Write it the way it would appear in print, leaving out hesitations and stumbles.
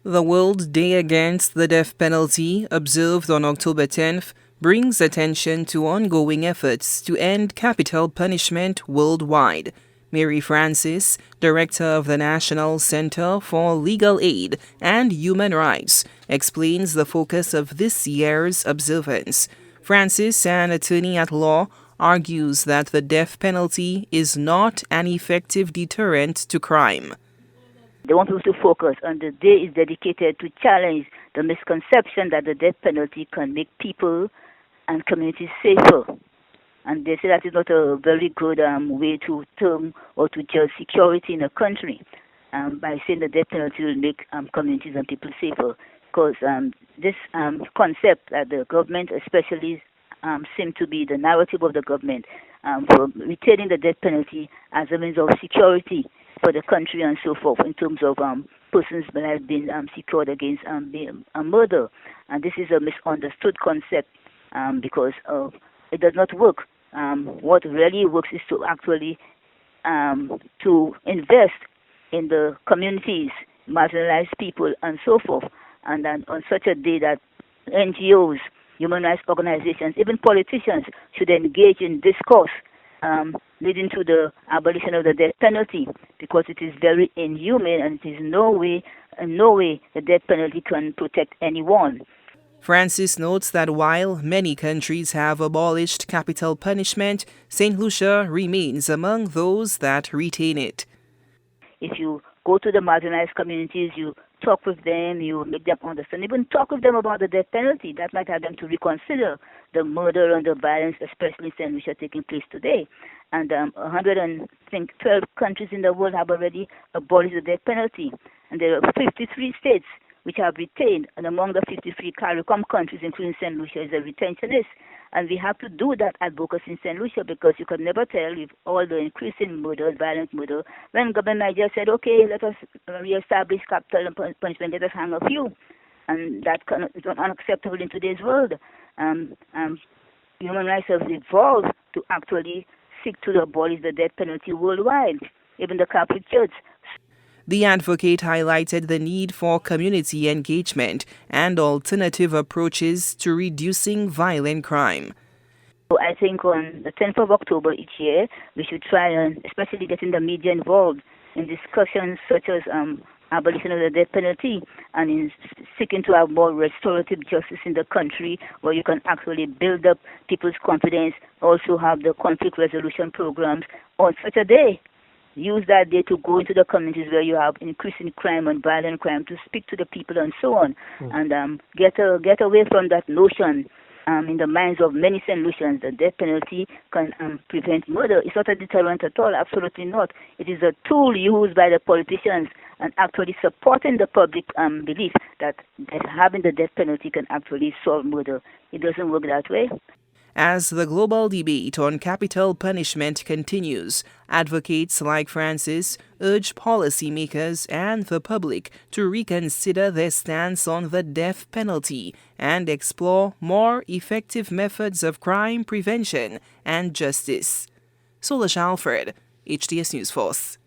The World Day Against the Death Penalty, observed on October 10th, brings attention to ongoing efforts to end capital punishment worldwide. Mary Francis, director of the National Center for Legal Aid and Human Rights, explains the focus of this year's observance. Francis, an attorney at law, argues that the death penalty is not an effective deterrent to crime. They want us to focus on the day is dedicated to challenge the misconception that the death penalty can make people and communities safer. And they say that is not a very good way to term or to judge security in a country by saying the death penalty will make communities and people safer. Because this concept that the government especially seem to be the narrative of the government for retaining the death penalty as a means of security for the country and so forth in terms of persons that have been secured against murder. And this is a misunderstood concept because it does not work. What really works is to actually to invest in the communities, marginalized people, and so forth. And then on such a day that NGOs, human rights organizations, even politicians should engage in discourse leading to the abolition of the death penalty, because it is very inhumane and it is in no way the death penalty can protect anyone. Francis notes that while many countries have abolished capital punishment, St. Lucia remains among those that retain it. If you go to the marginalized communities, you talk with them, you make them understand, even talk with them about the death penalty, that might have them to reconsider the murder and the violence, especially in St. Lucia, taking place today. And 112 countries in the world have already abolished the death penalty. And there are 53 states which have retained, and among the 53 CARICOM countries, including St. Lucia, is a retentionist. And we have to do that advocacy in St. Lucia, because you could never tell with all the increasing murders, violent murder, when government might just said, okay, let us reestablish capital punishment, let us hang a few. And that is unacceptable in today's world. Human rights have evolved to actually seek to abolish the death penalty worldwide, even the Catholic Church. The advocate highlighted the need for community engagement and alternative approaches to reducing violent crime. So I think on the 10th of October each year, we should try and especially getting the media involved in discussions such as abolition of the death penalty, and in seeking to have more restorative justice in the country, where you can actually build up people's confidence, also have the conflict resolution programs on such a day. Use that day to go into the communities where you have increasing crime and violent crime, to speak to the people and so on, and get away from that notion in the minds of many St. Lucians that death penalty can prevent murder. It's not a deterrent at all, absolutely not. It is a tool used by the politicians and actually supporting the public belief that having the death penalty can actually solve murder. It doesn't work that way. As the global debate on capital punishment continues, advocates like Francis urge policymakers and the public to reconsider their stance on the death penalty and explore more effective methods of crime prevention and justice. Solasha Alfred, HTS News Force.